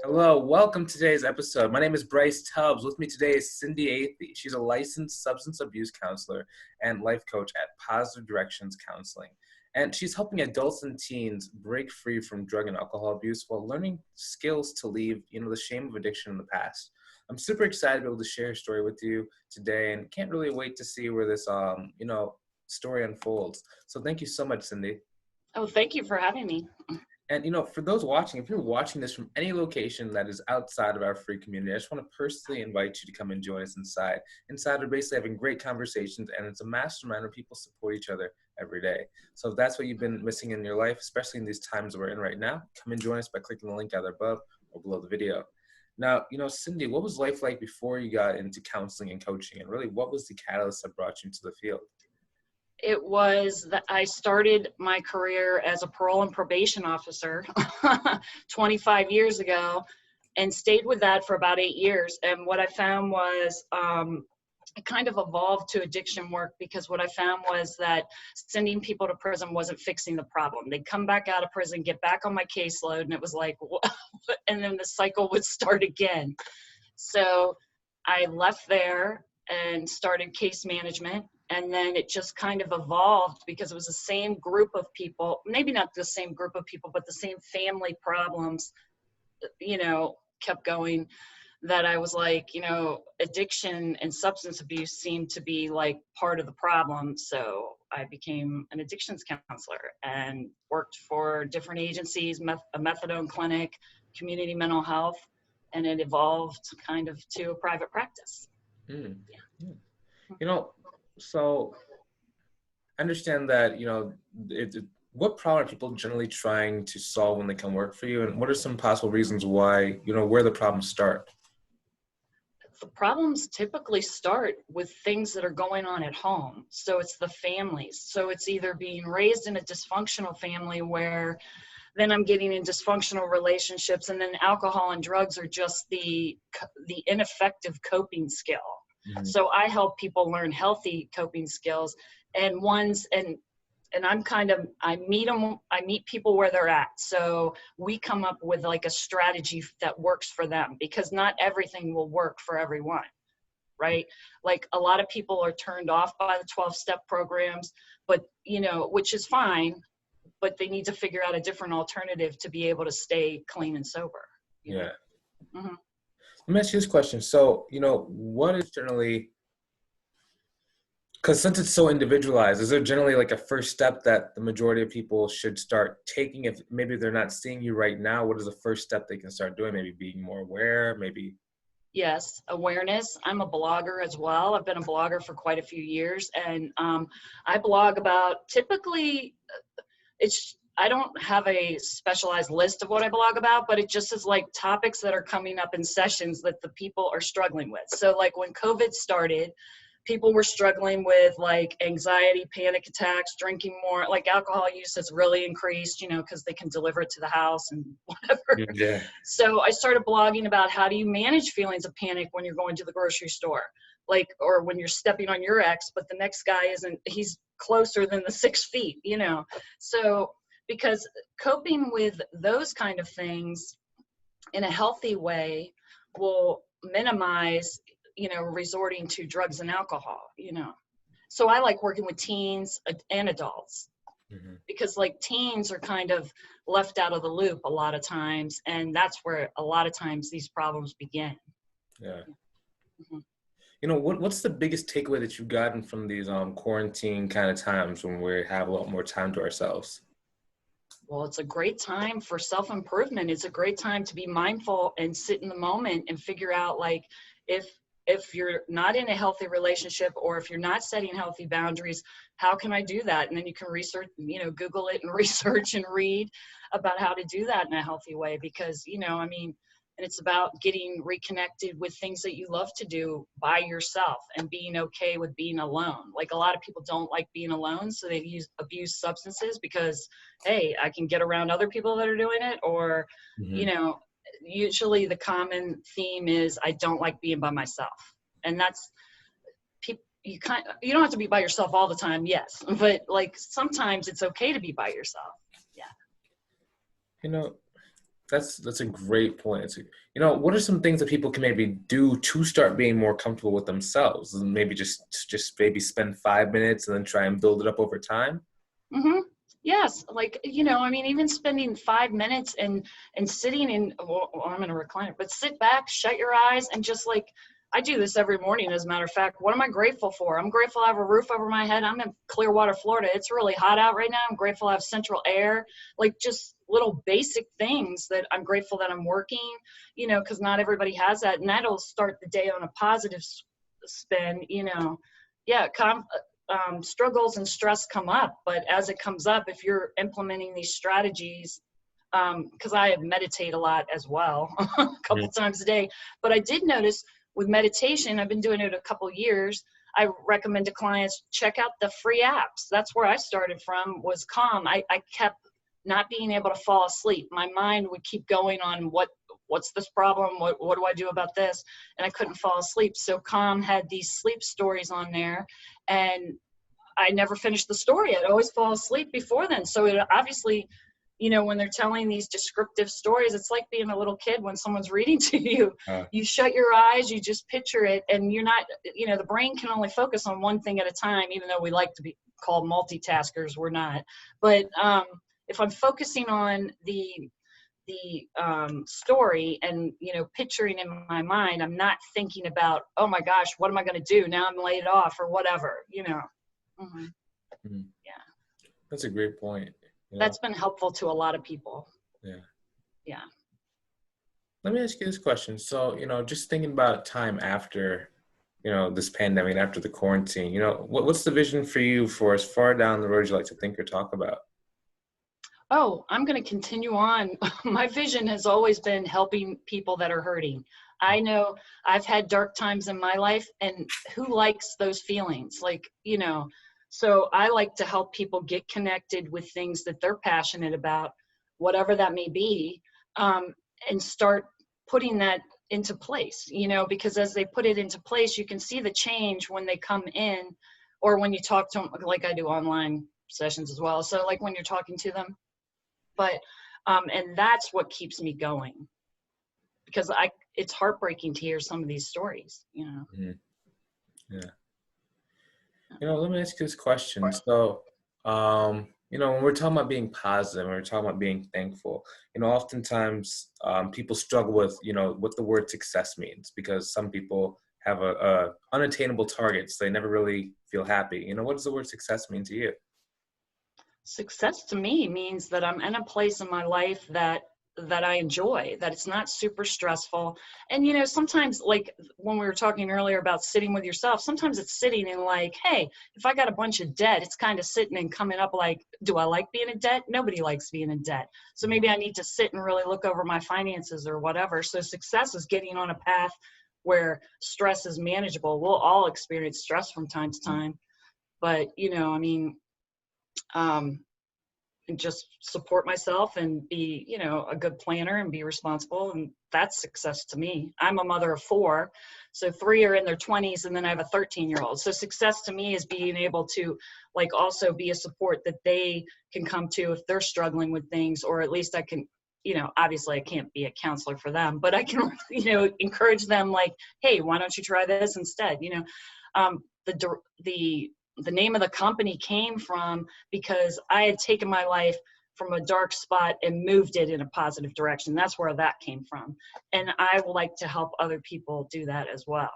Hello, welcome to today's episode. My name is Bryce Tubbs. With me today is Cindy Athey. She's a licensed substance abuse counselor and life coach at Positive Directions Counseling. And she's helping adults and teens break free from drug and alcohol abuse while learning skills to leave, the shame of addiction in the past. I'm super excited to be able to share her story with you today and can't really wait to see where this, story unfolds. So thank you so much, Cindy. Oh, thank you for having me. And, for those watching, if you're watching this from any location that is outside of our free community, I just want to personally invite you to come and join us inside. Inside, we're basically having great conversations, and it's a mastermind where people support each other every day. So if that's what you've been missing in your life, especially in these times we're in right now, come and join us by clicking the link either above or below the video. Now, Cindy, what was life like before you got into counseling and coaching? And really, what was the catalyst that brought you into the field? It was that I started my career as a parole and probation officer 25 years ago and stayed with that for about 8 years. And what I found was it kind of evolved to addiction work, because what I found was that sending people to prison wasn't fixing the problem. They'd come back out of prison, get back on my caseload, and it was like, and then the cycle would start again. So I left there and started case management. And then it just kind of evolved because it was the same group of people, maybe not the same group of people, but the same family problems, kept going, that I was like, addiction and substance abuse seemed to be like part of the problem. So I became an addictions counselor and worked for different agencies, a methadone clinic, community mental health, and it evolved kind of to a private practice. So I understand that, what problem are people generally trying to solve when they come work for you? And what are some possible reasons why, where the problems start? The problems typically start with things that are going on at home. So it's the families. So it's either being raised in a dysfunctional family where then I'm getting in dysfunctional relationships, and then alcohol and drugs are just the ineffective coping skill. Mm-hmm. So I help people learn healthy coping skills, and I meet people where they're at. So we come up with like a strategy that works for them, because not everything will work for everyone, right? Like a lot of people are turned off by the 12-step programs, but which is fine, but they need to figure out a different alternative to be able to stay clean and sober. Yeah. Mm-hmm. Let me ask you this question. So, what is generally, because since it's so individualized, is there generally like a first step that the majority of people should start taking? If maybe they're not seeing you right now, what is the first step they can start doing? Maybe being more aware, maybe? Yes, awareness. I'm a blogger as well. I've been a blogger for quite a few years, and I blog about typically, I don't have a specialized list of what I blog about, but it just is like topics that are coming up in sessions that the people are struggling with. So like when COVID started, people were struggling with like anxiety, panic attacks, drinking more, like alcohol use has really increased, because they can deliver it to the house and whatever. Yeah. So I started blogging about how do you manage feelings of panic when you're going to the grocery store, or when you're stepping on your ex, but the next guy he's closer than the 6 feet, So because coping with those kind of things in a healthy way will minimize, resorting to drugs and alcohol, So I like working with teens and adults, mm-hmm. because like teens are kind of left out of the loop a lot of times. And that's where a lot of times these problems begin. Yeah. Mm-hmm. What's the biggest takeaway that you've gotten from these quarantine kind of times when we have a lot more time to ourselves? Well, it's a great time for self-improvement. It's a great time to be mindful and sit in the moment and figure out, like, if you're not in a healthy relationship, or if you're not setting healthy boundaries, how can I do that? And then you can research, Google it and research and read about how to do that in a healthy way, because, and it's about getting reconnected with things that you love to do by yourself and being okay with being alone. Like a lot of people don't like being alone, so they abuse substances because, hey, I can get around other people that are doing it, or, mm-hmm. Usually the common theme is I don't like being by myself. And that's you don't have to be by yourself all the time, yes, but like sometimes it's okay to be by yourself. Yeah. That's a great point. What are some things that people can maybe do to start being more comfortable with themselves? And maybe just maybe spend 5 minutes and then try and build it up over time. Mm-hmm. Yes, like, I mean, even spending 5 minutes and sitting in, well, I'm in a recliner, but sit back, shut your eyes, and just like, I do this every morning, as a matter of fact. What am I grateful for? I'm grateful I have a roof over my head. I'm in Clearwater, Florida. It's really hot out right now. I'm grateful I have central air, like just little basic things that I'm grateful that I'm working, because not everybody has that. And that'll start the day on a positive spin, Yeah, struggles and stress come up, but as it comes up, if you're implementing these strategies, because I meditate a lot as well, a couple times a day, but I did notice with meditation, I've been doing it a couple years. I recommend to clients, check out the free apps. That's where I started from, was Calm. I kept not being able to fall asleep. My mind would keep going on what's this problem? What do I do about this? And I couldn't fall asleep. So Calm had these sleep stories on there, and I never finished the story. I'd always fall asleep before then. So it obviously, when they're telling these descriptive stories, it's like being a little kid when someone's reading to you. You shut your eyes, you just picture it, and you're not, the brain can only focus on one thing at a time, even though we like to be called multitaskers, we're not. But if I'm focusing on the story and, picturing in my mind, I'm not thinking about, oh my gosh, what am I going to do? Now I'm laid off or whatever, Mm-hmm. Mm-hmm. Yeah. That's a great point. That's been helpful to a lot of people. Yeah. Yeah. Let me ask you this question. So, just thinking about time after, this pandemic, after the quarantine, what's the vision for you for as far down the road you like to think or talk about? Oh, I'm going to continue on. My vision has always been helping people that are hurting. I know I've had dark times in my life, and who likes those feelings? Like, so I like to help people get connected with things that they're passionate about, whatever that may be, and start putting that into place, because as they put it into place, you can see the change when they come in, or when you talk to them, like I do online sessions as well. So like when you're talking to them, but, and that's what keeps me going, because it's heartbreaking to hear some of these stories, Mm-hmm. Yeah. Let me ask you this question. So, when we're talking about being positive, when we're talking about being thankful, oftentimes people struggle with, what the word success means, because some people have a unattainable targets. They never really feel happy. What does the word success mean to you? Success to me means that I'm in a place in my life that I enjoy, that it's not super stressful. And sometimes, like when we were talking earlier about sitting with yourself, sometimes it's sitting in like, hey, if I got a bunch of debt, it's kind of sitting and coming up like, do I like being in debt? Nobody likes being in debt. So maybe I need to sit and really look over my finances or whatever. So success is getting on a path where stress is manageable. We'll all experience stress from time to time, but I mean, and just support myself and be, a good planner and be responsible. And that's success to me. I'm a mother of 4. So 3 are in their 20s, and then I have a 13-year-old. So success to me is being able to like also be a support that they can come to if they're struggling with things, or at least I can, obviously I can't be a counselor for them, but I can, encourage them like, hey, why don't you try this instead? The name of the company came from because I had taken my life from a dark spot and moved it in a positive direction. That's where that came from. And I would like to help other people do that as well.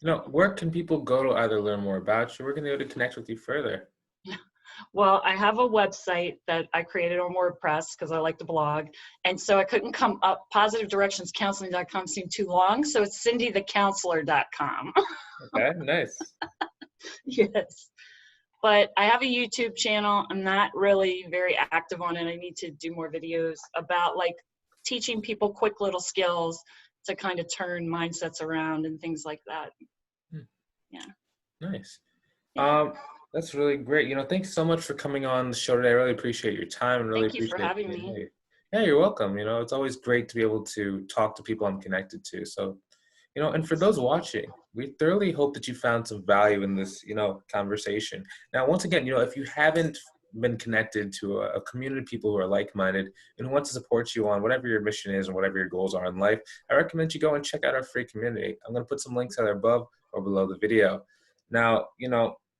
Where can people go to either learn more about you? Where can they go to connect with you further? Well, I have a website that I created on WordPress because I like to blog. And so I couldn't come up, positivedirectionscounseling.com seemed too long. So it's cindythecounselor.com. Okay, nice. Yes. But I have a YouTube channel. I'm not really very active on it. I need to do more videos about like teaching people quick little skills to kind of turn mindsets around and things like that. Yeah. Nice. Yeah. That's really great. Thanks so much for coming on the show today. I really appreciate your time and really Thank you for having me. Yeah, you're welcome. It's always great to be able to talk to people I'm connected to. So, and for those watching, we thoroughly hope that you found some value in this, conversation. Now, once again, if you haven't been connected to a community of people who are like-minded and who want to support you on whatever your mission is and whatever your goals are in life, I recommend you go and check out our free community. I'm going to put some links either above or below the video. Now,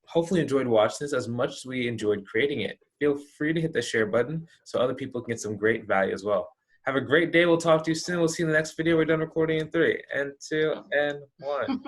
hopefully you enjoyed watching this as much as we enjoyed creating it. Feel free to hit the share button so other people can get some great value as well. Have a great day. We'll talk to you soon. We'll see you in the next video. We're done recording in 3 and 2 and 1.